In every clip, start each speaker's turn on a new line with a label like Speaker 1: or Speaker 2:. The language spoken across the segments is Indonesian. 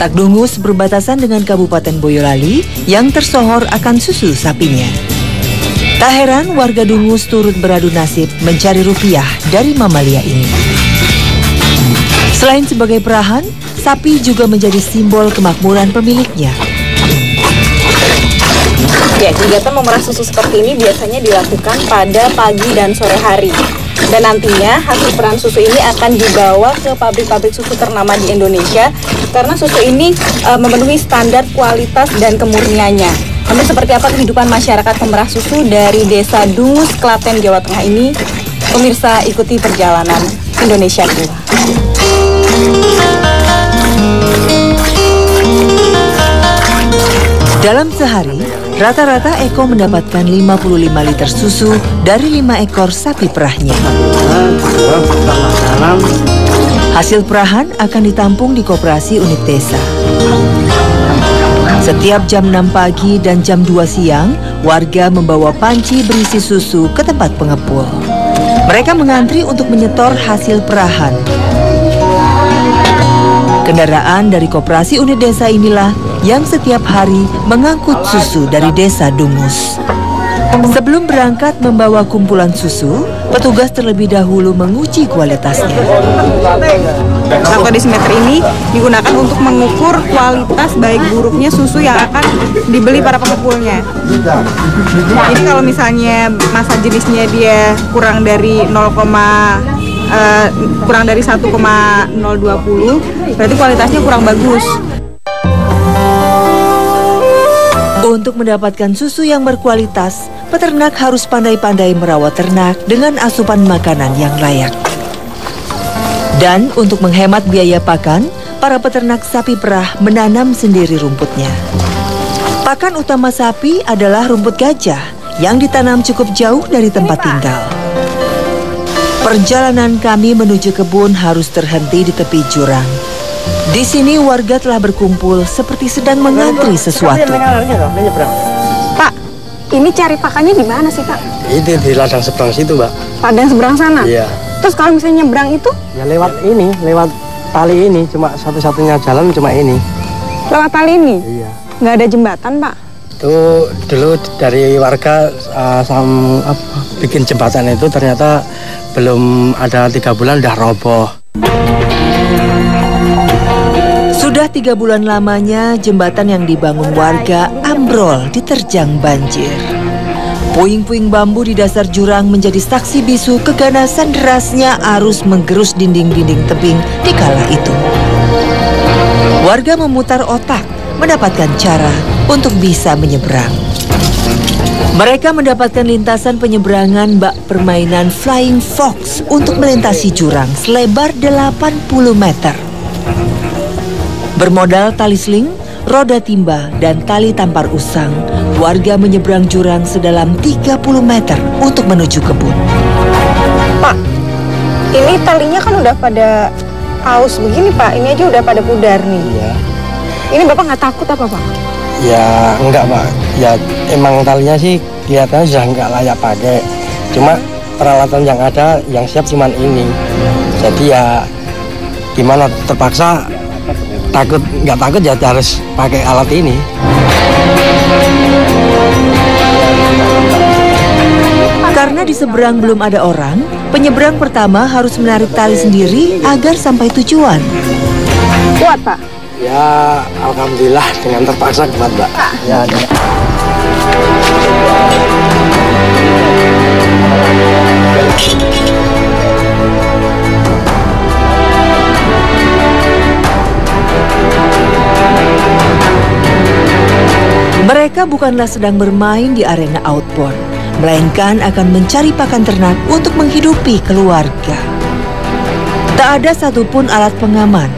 Speaker 1: Letak Dungus berbatasan dengan Kabupaten Boyolali yang tersohor akan susu sapinya. Tak heran warga Dungus turut beradu nasib mencari rupiah dari mamalia ini. Selain sebagai perahan, sapi juga menjadi simbol kemakmuran pemiliknya.
Speaker 2: Ya, kegiatan memerah susu seperti ini biasanya dilakukan pada pagi dan sore hari. Dan nantinya hasil perahan susu ini akan dibawa ke pabrik-pabrik susu ternama di Indonesia karena susu ini memenuhi standar kualitas dan kemurniannya. Namun seperti apa kehidupan masyarakat pemerah susu dari Desa Dungus, Klaten, Jawa Tengah ini? Pemirsa, ikuti perjalanan Indonesia Ku.
Speaker 1: Dalam sehari, rata-rata Eko mendapatkan 55 liter susu dari 5 ekor sapi perahnya. Hasil perahan akan ditampung di koperasi unit desa. Setiap jam 6 pagi dan jam 2 siang, warga membawa panci berisi susu ke tempat pengepul. Mereka mengantri untuk menyetor hasil perahan. Kendaraan dari koperasi unit desa inilah yang setiap hari mengangkut susu dari Desa Dungus. Sebelum berangkat membawa kumpulan susu, petugas terlebih dahulu menguji kualitasnya.
Speaker 2: Dosimeter ini digunakan untuk mengukur kualitas baik buruknya susu yang akan dibeli para pengepulnya. Jadi kalau misalnya masa jenisnya dia kurang dari 1,020, berarti kualitasnya kurang bagus.
Speaker 1: Untuk mendapatkan susu yang berkualitas, peternak harus pandai-pandai merawat ternak dengan asupan makanan yang layak. Dan untuk menghemat biaya pakan, para peternak sapi perah menanam sendiri rumputnya. Pakan utama sapi adalah rumput gajah yang ditanam cukup jauh dari tempat tinggal. Perjalanan kami menuju kebun harus terhenti di tepi jurang. Di sini warga telah berkumpul seperti sedang mengantri sesuatu.
Speaker 2: Pak, ini cari pakannya di mana sih, Pak?
Speaker 3: Ini di ladang seberang situ, Mbak.
Speaker 2: Ladang seberang sana?
Speaker 3: Iya.
Speaker 2: Terus kalau misalnya nyebrang itu?
Speaker 3: Ya lewat ini, lewat tali ini, cuma satu-satunya jalan cuma ini.
Speaker 2: Lewat tali ini?
Speaker 3: Iya.
Speaker 2: Nggak ada jembatan, Pak?
Speaker 3: Itu dulu dari warga bikin jembatan itu ternyata belum ada 3 bulan udah roboh.
Speaker 1: Sudah 3 bulan lamanya jembatan yang dibangun warga ambrol diterjang banjir. Puing-puing bambu di dasar jurang menjadi saksi bisu keganasan derasnya arus menggerus dinding-dinding tebing di kala itu. Warga memutar otak mendapatkan cara untuk bisa menyeberang. Mereka mendapatkan lintasan penyeberangan bak permainan Flying Fox untuk melintasi jurang selebar 80 meter. Bermodal tali sling, roda timba, dan tali tampar usang, warga menyeberang jurang sedalam 30 meter untuk menuju kebun.
Speaker 2: Pak, ini talinya kan udah pada aus begini, Pak. Ini aja udah pada pudar nih.
Speaker 3: Iya.
Speaker 2: Ini Bapak nggak takut apa, Pak?
Speaker 3: Ya enggak, Pak. Ya emang talinya sih kelihatannya sudah enggak layak pakai. Cuma peralatan yang ada yang siap cuman ini. Jadi ya gimana, terpaksa nggak takut ya harus pakai alat ini.
Speaker 1: Karena di seberang belum ada orang, penyeberang pertama harus menarik tali sendiri agar sampai tujuan.
Speaker 2: Kuat, Pak?
Speaker 3: Ya alhamdulillah dengan terpaksa kuat, Mbak. Ya.
Speaker 1: Mereka bukanlah sedang bermain di arena outbound, melainkan akan mencari pakan ternak untuk menghidupi keluarga. Tak ada satupun alat pengaman.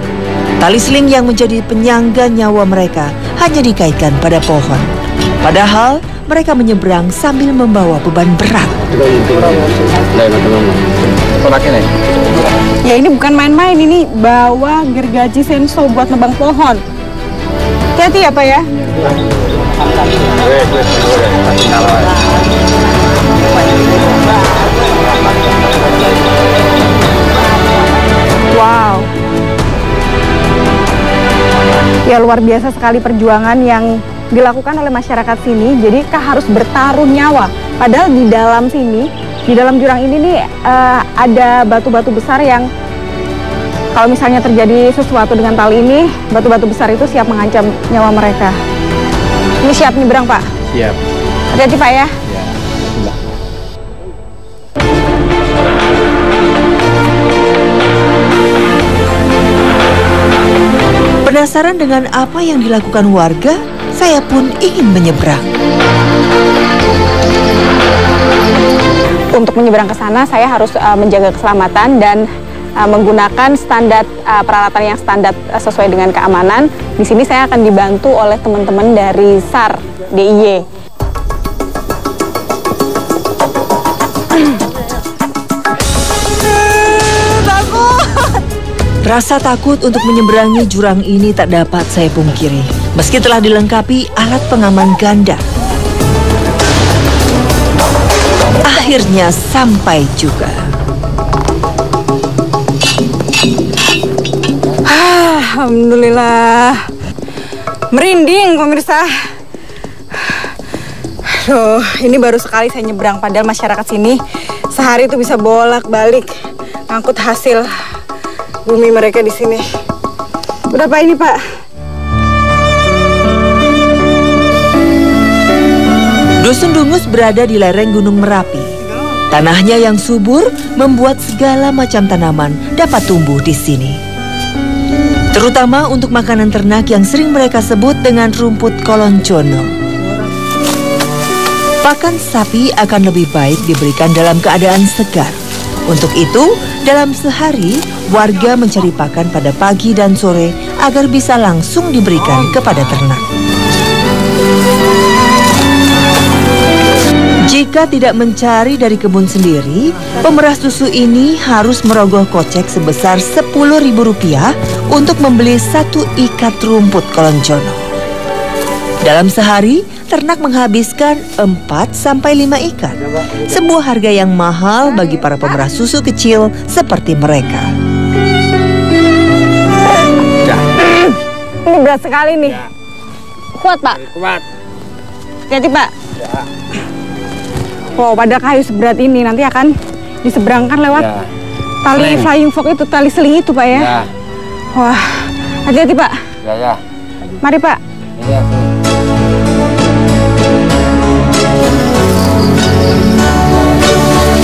Speaker 1: Tali seling yang menjadi penyangga nyawa mereka hanya dikaitkan pada pohon. Padahal mereka menyeberang sambil membawa beban berat.
Speaker 2: Ya ini bukan main-main, ini bawa gergaji senso buat nebang pohon. Hati-hati ya, Pak ya. Wow. Ya, luar biasa sekali perjuangan yang dilakukan oleh masyarakat sini. Jadi harus bertaruh nyawa. Padahal di dalam sini, di dalam jurang ini nih ada batu-batu besar yang kalau misalnya terjadi sesuatu dengan tali ini, batu-batu besar itu siap mengancam nyawa mereka. Ini siap nyebrang, Pak?
Speaker 3: Siap.
Speaker 2: Hati-hati, Pak ya.
Speaker 3: Ya.
Speaker 1: Penasaran dengan apa yang dilakukan warga, saya pun ingin menyeberang.
Speaker 2: Untuk menyeberang ke sana, saya harus menjaga keselamatan dan menggunakan standar peralatan yang standar sesuai dengan keamanan. Di sini saya akan dibantu oleh teman-teman dari SAR DIY.
Speaker 1: Rasa takut untuk menyeberangi jurang ini tak dapat saya pungkiri, meski telah dilengkapi alat pengaman ganda. Akhirnya sampai juga.
Speaker 2: Alhamdulillah. Merinding pemirsa. Aduh, ini baru sekali saya nyebrang, padahal masyarakat sini sehari itu bisa bolak-balik ngangkut hasil bumi mereka di sini. Berapa ini, Pak?
Speaker 1: Dusun Dungus berada di lereng Gunung Merapi. Tanahnya yang subur membuat segala macam tanaman dapat tumbuh di sini. Terutama untuk makanan ternak yang sering mereka sebut dengan rumput kolonjono. Pakan sapi akan lebih baik diberikan dalam keadaan segar. Untuk itu, dalam sehari, warga mencari pakan pada pagi dan sore agar bisa langsung diberikan kepada ternak. Jika tidak mencari dari kebun sendiri, pemeras susu ini harus merogoh kocek sebesar Rp10.000 untuk membeli 1 ikat rumput kolonjono. Dalam sehari, ternak menghabiskan 4-5 ikat. Sebuah harga yang mahal bagi para pemeras susu kecil seperti mereka.
Speaker 2: Ini berat sekali nih. Kuat, Pak?
Speaker 3: Kuat.
Speaker 2: Hati-hati, Pak.
Speaker 3: Ya.
Speaker 2: Wow, pada kayu seberat ini nanti akan diseberangkan lewat tali flying fox itu, tali seling itu, Pak ya?
Speaker 3: Ya.
Speaker 2: Wah, hati-hati, Pak.
Speaker 3: Ya.
Speaker 2: Mari, Pak.
Speaker 3: Ya.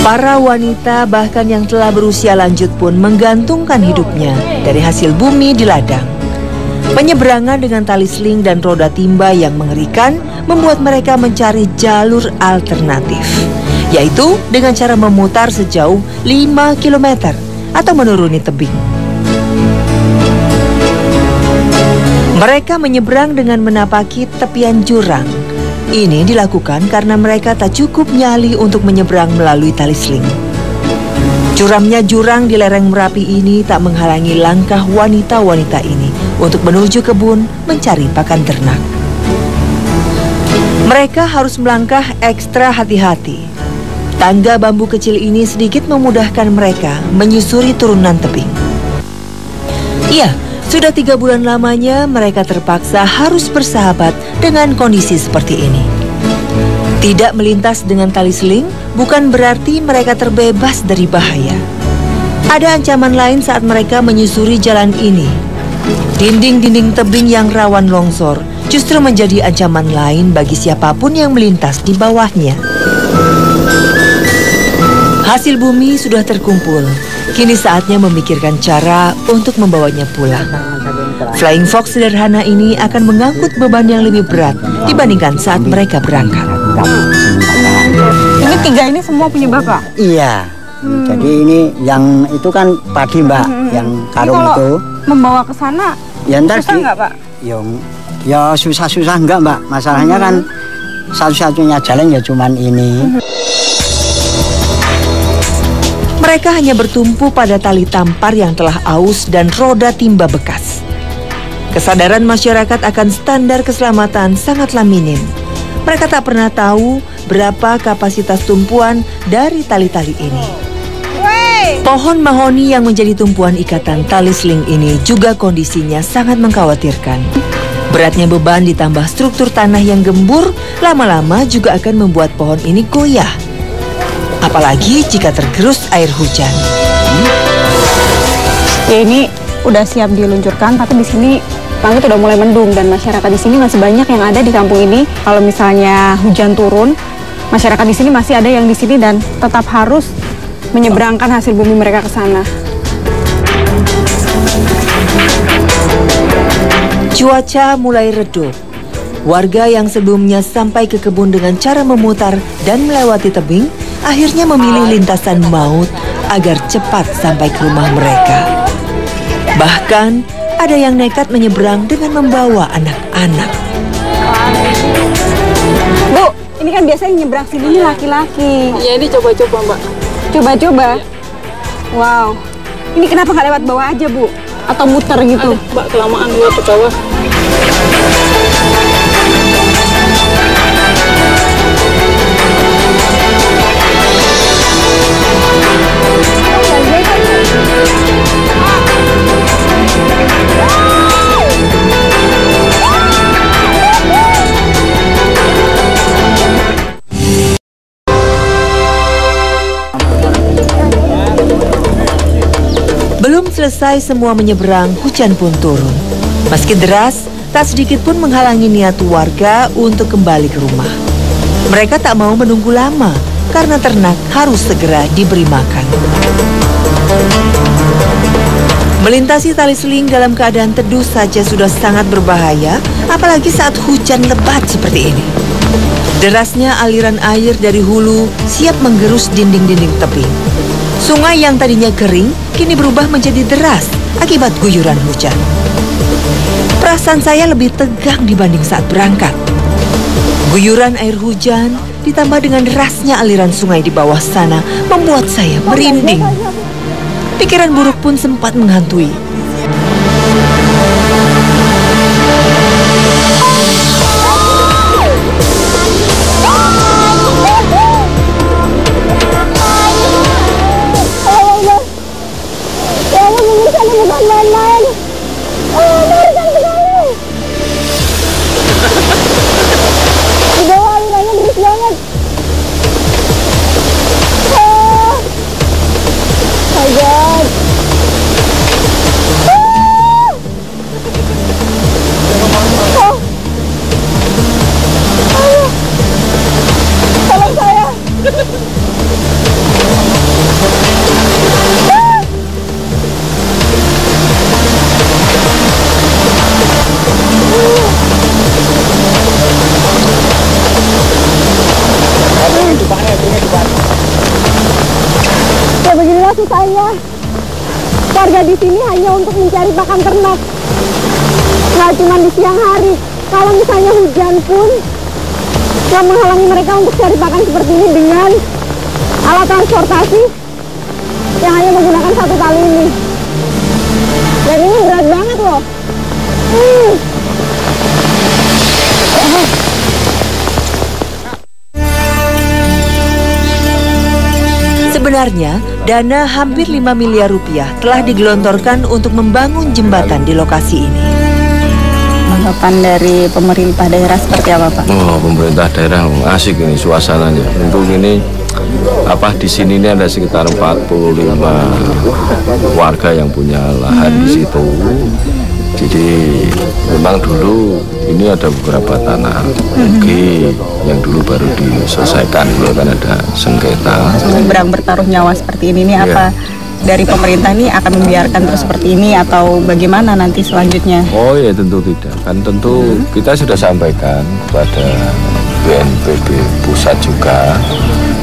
Speaker 1: Para wanita bahkan yang telah berusia lanjut pun menggantungkan hidupnya dari hasil bumi di ladang. Penyeberangan dengan tali seling dan roda timba yang mengerikan membuat mereka mencari jalur alternatif, yaitu dengan cara memutar sejauh 5 km atau menuruni tebing. Mereka menyeberang dengan menapaki tepian jurang. Ini dilakukan karena mereka tak cukup nyali untuk menyeberang melalui tali seling. Curamnya jurang di lereng Merapi ini tak menghalangi langkah wanita-wanita ini untuk menuju kebun mencari pakan ternak. Mereka harus melangkah ekstra hati-hati. Tangga bambu kecil ini sedikit memudahkan mereka menyusuri turunan tebing. Iya, sudah 3 bulan lamanya mereka terpaksa harus bersahabat dengan kondisi seperti ini. Tidak melintas dengan tali seling bukan berarti mereka terbebas dari bahaya. Ada ancaman lain saat mereka menyusuri jalan ini. Dinding-dinding tebing yang rawan longsor justru menjadi ancaman lain bagi siapapun yang melintas di bawahnya. Hasil bumi sudah terkumpul. Kini saatnya memikirkan cara untuk membawanya pulang. Flying Fox sederhana ini akan mengangkut beban yang lebih berat dibandingkan saat mereka berangkat.
Speaker 2: Ini 3 ini semua punya Bapak?
Speaker 4: Iya. Jadi ini yang itu kan padi, Mbak, yang karung
Speaker 2: ini
Speaker 4: itu.
Speaker 2: Membawa ke sana
Speaker 4: Ya ntar
Speaker 2: susah nggak, Pak?
Speaker 4: Ya susah-susah enggak, Mbak. Masalahnya kan satu-satunya jalan ya cuman ini.
Speaker 1: Mereka hanya bertumpu pada tali tampar yang telah aus dan roda timba bekas. Kesadaran masyarakat akan standar keselamatan sangatlah minim. Mereka tak pernah tahu berapa kapasitas tumpuan dari tali-tali ini. Pohon mahoni yang menjadi tumpuan ikatan tali seling ini juga kondisinya sangat mengkhawatirkan. Beratnya beban ditambah struktur tanah yang gembur, lama-lama juga akan membuat pohon ini goyah. Apalagi jika tergerus air hujan.
Speaker 2: Ya ini udah siap diluncurkan, tapi di sini langit udah mulai mendung dan masyarakat di sini masih banyak yang ada di kampung ini. Kalau misalnya hujan turun, masyarakat di sini masih ada yang di sini dan tetap harus menyeberangkan hasil bumi mereka ke sana.
Speaker 1: Cuaca mulai redup. Warga yang sebelumnya sampai ke kebun dengan cara memutar dan melewati tebing, akhirnya memilih lintasan maut agar cepat sampai ke rumah mereka. Bahkan, ada yang nekat menyeberang dengan membawa anak-anak.
Speaker 2: Bu, ini kan biasanya nyebrang sini laki-laki.
Speaker 5: Ya ini coba-coba Mbak.
Speaker 2: Coba-coba? Wow. Ini kenapa nggak lewat bawah aja, Bu? Atau muter gitu?
Speaker 5: Mbak kelamaan lewat ke bawah.
Speaker 1: Belum selesai semua menyeberang, hujan pun turun. Meski deras, tak sedikit pun menghalangi niat warga untuk kembali ke rumah. Mereka tak mau menunggu lama, karena ternak harus segera diberi makan. Melintasi tali seling dalam keadaan teduh saja sudah sangat berbahaya, apalagi saat hujan lebat seperti ini. Derasnya aliran air dari hulu siap menggerus dinding-dinding tebing. Sungai yang tadinya kering, kini berubah menjadi deras akibat guyuran hujan. Perasaan saya lebih tegang dibanding saat berangkat. Guyuran air hujan ditambah dengan derasnya aliran sungai di bawah sana membuat saya merinding. Pikiran buruk pun sempat menghantui.
Speaker 2: Ya beginilah susahnya. Warga di sini hanya untuk mencari pakan ternak. Nggak cuma di siang hari. Kalau misalnya hujan pun nggak menghalangi mereka untuk cari pakan seperti ini dengan alat transportasi yang hanya menggunakan satu tali ini. Dan ini berat banget loh.
Speaker 1: Sebenarnya, dana hampir 5 miliar rupiah telah digelontorkan untuk membangun jembatan di lokasi ini.
Speaker 2: Tanggapan dari pemerintah daerah seperti apa, Pak?
Speaker 6: Oh, pemerintah daerah asik ini suasananya. Untuk ini di sini ini ada sekitar 45 warga yang punya lahan di situ. Jadi memang dulu ini ada beberapa tanah yang dulu baru diselesaikan, dulu kan ada sengketa.
Speaker 2: Berang bertaruh nyawa seperti ini apa dari pemerintah ini akan membiarkan terus seperti ini atau bagaimana nanti selanjutnya?
Speaker 6: Oh ya tentu tidak, kan tentu kita sudah sampaikan kepada BNPB pusat juga.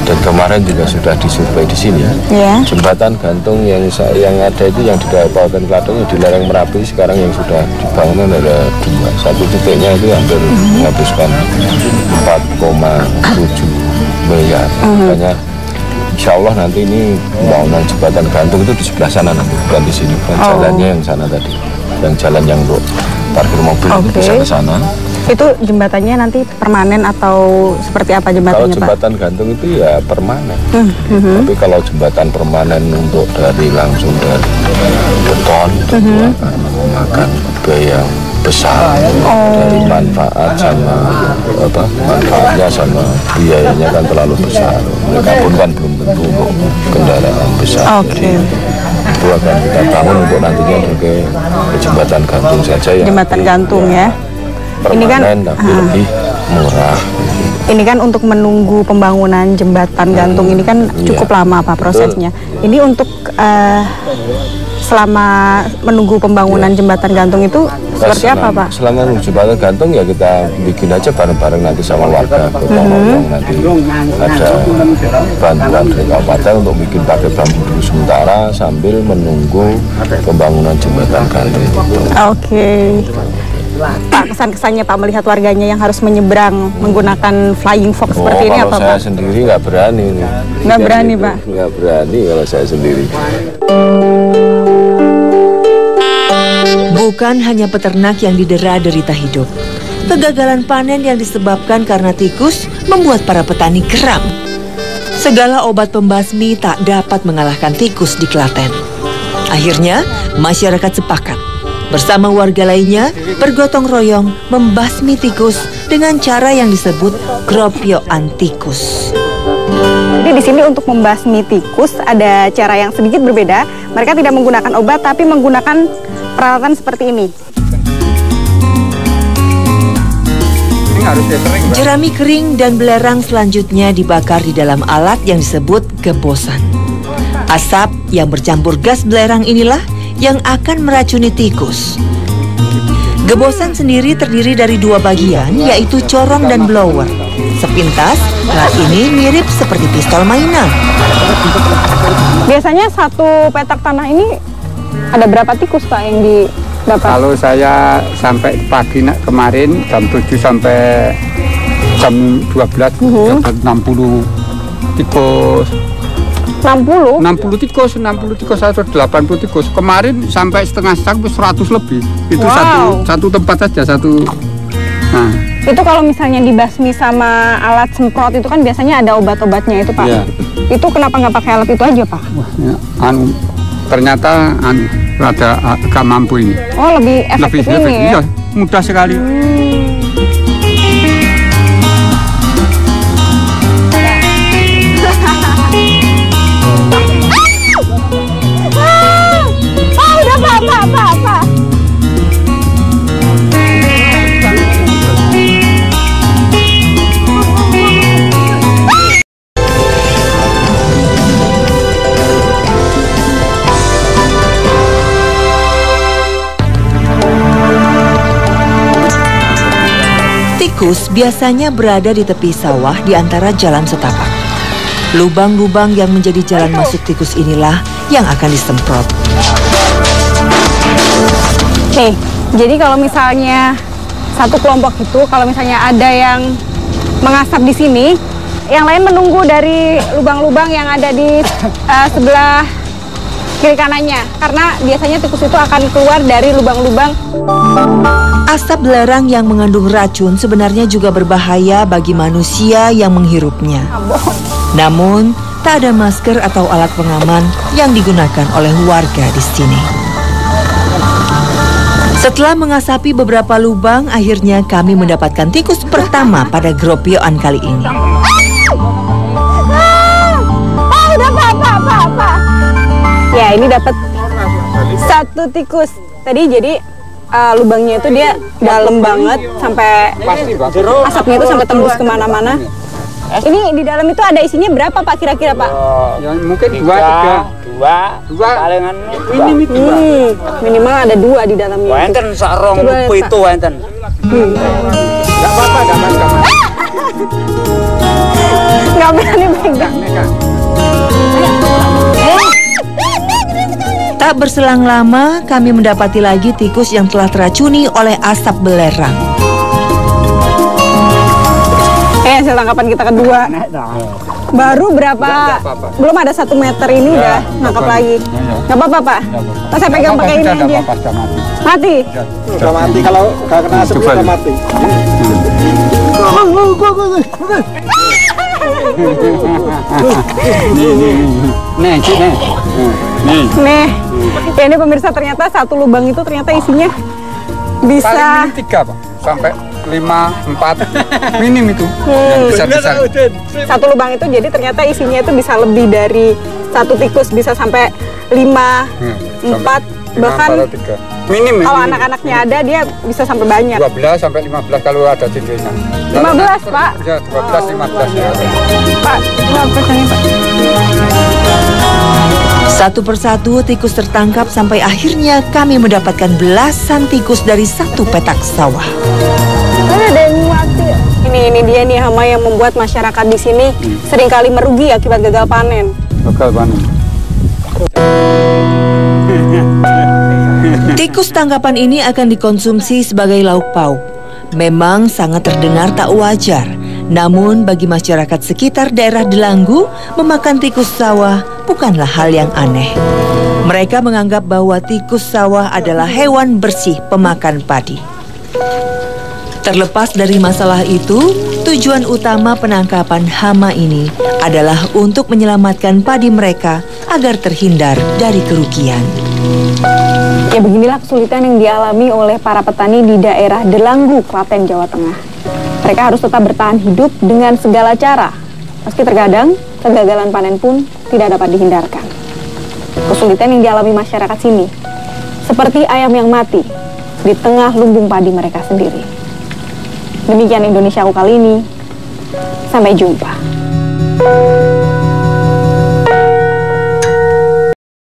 Speaker 6: Dan kemarin juga sudah disurvei di sini. Jembatan gantung yang ada itu yang di Kabupaten Klaten di lereng Merapi sekarang yang sudah dibangun ada 2. Satu titiknya itu hampir menghabiskan 4,7 miliar. Makanya insya Allah nanti ini pembangunan jembatan gantung itu di sebelah sana nanti, bukan di sini. Bukan jalannya yang sana tadi, yang jalan yang untuk parkir mobil itu bisa ke sana.
Speaker 2: Itu jembatannya nanti permanen atau seperti apa jembatannya, Pak?
Speaker 6: Kalau jembatan gantung itu ya permanen. Tapi kalau jembatan permanen untuk langsung dari beton, tentu akan memakan biaya yang besar dari manfaat sama manfaatnya sama biayanya kan terlalu besar. Mereka pun kan belum tentu untuk kendaraan besar. Jadi itu akan kita bangun untuk nantinya sebagai jembatan gantung saja ya.
Speaker 2: Jembatan gantung ya. Ini kan
Speaker 6: tapi lebih murah.
Speaker 2: Ini kan untuk menunggu pembangunan jembatan gantung ini kan cukup lama Pak prosesnya. Ini untuk selama menunggu pembangunan jembatan gantung itu seperti apa Pak?
Speaker 6: Selama menunggu jembatan gantung ya kita bikin aja bareng-bareng nanti sama warga gotong royong. Nanti ada bantuan dari kabupaten untuk bikin pakai bambu dulu sementara sambil menunggu pembangunan jembatan gantung.
Speaker 2: Oke. Pak, kesan-kesannya Pak melihat warganya yang harus menyeberang menggunakan flying fox seperti ini apa Pak?
Speaker 6: Kalau saya sendiri nggak berani nih.
Speaker 2: Nggak berani Pak?
Speaker 6: Nggak berani kalau saya sendiri.
Speaker 1: Bukan hanya peternak yang didera derita hidup. Kegagalan panen yang disebabkan karena tikus membuat para petani geram. Segala obat pembasmi tak dapat mengalahkan tikus di Klaten. Akhirnya, masyarakat sepakat bersama warga lainnya bergotong royong membasmi tikus dengan cara yang disebut gropyoan tikus.
Speaker 2: Jadi di sini untuk membasmi tikus ada cara yang sedikit berbeda. Mereka tidak menggunakan obat tapi menggunakan peralatan seperti ini.
Speaker 1: Jerami kering dan belerang selanjutnya dibakar di dalam alat yang disebut gebosan. Asap yang bercampur gas belerang inilah yang akan meracuni tikus. Gebosan sendiri terdiri dari dua bagian, yaitu corong dan blower. Sepintas, alat ini mirip seperti pistol mainan.
Speaker 2: Biasanya satu petak tanah ini ada berapa tikus Pak yang didapat?
Speaker 7: Kalau saya sampai pagi kemarin jam 7 sampai jam 12 dapat 60 tikus.
Speaker 2: 60
Speaker 7: tikus atau 80 tikus. Kemarin sampai setengah sak 100 lebih. Itu satu tempat saja satu. Nah,
Speaker 2: itu kalau misalnya dibasmi sama alat semprot itu kan biasanya ada obat-obatnya itu Pak.
Speaker 7: Iya.
Speaker 2: Itu kenapa nggak pakai alat itu aja Pak?
Speaker 7: Wah, ya, ternyata rada agak mampu ini.
Speaker 2: Oh, lebih efektif ini ya?
Speaker 7: Iya, mudah sekali.
Speaker 2: Pak.
Speaker 1: Tikus biasanya berada di tepi sawah di antara jalan setapak. Lubang-lubang yang menjadi jalan masuk tikus inilah yang akan disemprot.
Speaker 2: Nih, jadi kalau misalnya satu kelompok itu, kalau misalnya ada yang mengasap di sini, yang lain menunggu dari lubang-lubang yang ada di sebelah kiri kanannya. Karena biasanya tikus itu akan keluar dari lubang-lubang.
Speaker 1: Asap belerang yang mengandung racun sebenarnya juga berbahaya bagi manusia yang menghirupnya. Namun, tak ada masker atau alat pengaman yang digunakan oleh warga di sini. Setelah mengasapi beberapa lubang, akhirnya kami mendapatkan tikus pertama pada gropyoan kali ini.
Speaker 2: Udah Pak. Ya, ini dapat satu tikus. Tadi jadi lubangnya itu dia dalam banget sampai asapnya itu sampai tembus kemana-mana. Ini di dalam itu ada isinya berapa Pak kira-kira Pak?
Speaker 7: Ya, mungkin dua palingan ini
Speaker 2: minimal ada 2 di dalamnya.
Speaker 8: Wenten sarong lupu itu wenten.
Speaker 7: Enggak apa-apa, gaman.
Speaker 2: Enggak berani pegang.
Speaker 1: Tak berselang lama, kami mendapati lagi tikus yang telah teracuni oleh asap belerang.
Speaker 2: Hasil tangkapan kita kedua. Baru berapa? Belum ada 1 meter ini udah nangkap lagi. Nggak apa-apa Pak. Pas saya pegang pakai ini aja. Mati.
Speaker 8: Sudah mati kalau nggak kena asap sudah mati.
Speaker 2: Nih. Ya ini pemirsa ternyata satu lubang itu ternyata isinya bisa
Speaker 7: paling minim 3 Pak, sampai 5, 4 minim itu yang besar-besar.
Speaker 2: satu lubang itu, jadi ternyata isinya itu bisa lebih dari satu tikus, bisa sampai 5, 4, bahkan
Speaker 7: minim
Speaker 2: kalau anak-anaknya ada dia bisa sampai banyak.
Speaker 7: 12 sampai 15 kalau ada tingginya.
Speaker 2: 15 Pak.
Speaker 7: Ya 12, 15 ya.
Speaker 2: Pak, 15 ini Pak.
Speaker 1: Satu persatu tikus tertangkap sampai akhirnya kami mendapatkan belasan tikus dari satu petak sawah.
Speaker 2: Ada yang mati. Ini dia nih hama yang membuat masyarakat di sini seringkali merugi akibat gagal panen.
Speaker 7: Gagal panen.
Speaker 1: Tikus tangkapan ini akan dikonsumsi sebagai lauk pauk. Memang sangat terdengar tak wajar. Namun bagi masyarakat sekitar daerah Delanggu, memakan tikus sawah bukanlah hal yang aneh. Mereka menganggap bahwa tikus sawah adalah hewan bersih pemakan padi. Terlepas dari masalah itu, tujuan utama penangkapan hama ini adalah untuk menyelamatkan padi mereka agar terhindar dari kerugian.
Speaker 2: Ya beginilah kesulitan yang dialami oleh para petani di daerah Delanggu, Klaten, Jawa Tengah. Mereka harus tetap bertahan hidup dengan segala cara. Meski terkadang, kegagalan panen pun tidak dapat dihindarkan. Kesulitan yang dialami masyarakat sini, seperti ayam yang mati di tengah lumbung padi mereka sendiri. Demikian Indonesia Aku kali ini. Sampai jumpa.